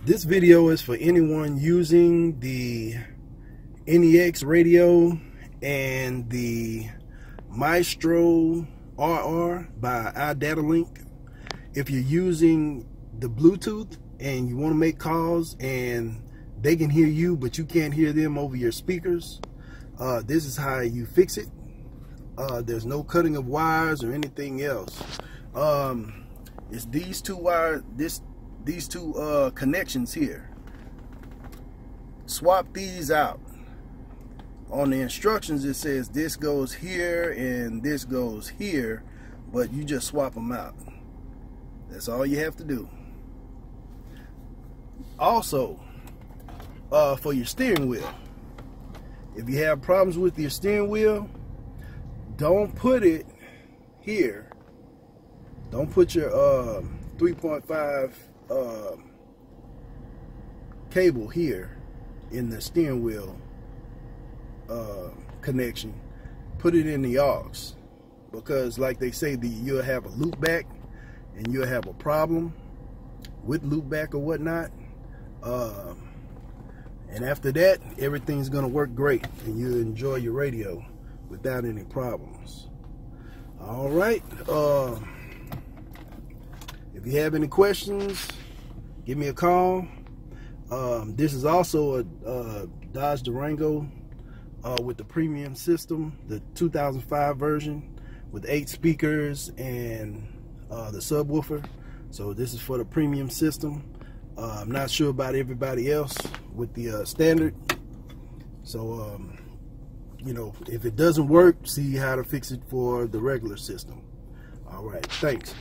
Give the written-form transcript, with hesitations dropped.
This video is for anyone using the NEX radio and the Maestro RR by iDataLink. If you're using the Bluetooth and you want to make calls and they can hear you but you can't hear them over your speakers, this is how you fix it. There's no cutting of wires or anything else. It's these two wires, these two connections here. Swap these out. On the instructions it says this goes here and this goes here, but you just swap them out. That's all you have to do. Also, for your steering wheel, if you have problems with your steering wheel, don't put it here. Don't put your 3.5 cable here in the steering wheel connection. Put it in the aux, because like they say, you'll have a loop back and you'll have a problem with loop back or whatnot, and after that everything's gonna work great and you'll enjoy your radio without any problems. All right, if you have any questions, give me a call. This is also a Dodge Durango with the premium system, the 2005 version with 8 speakers and the subwoofer. So this is for the premium system. I'm not sure about everybody else with the standard. So you know, if it doesn't work, see how to fix it for the regular system. All right, thanks.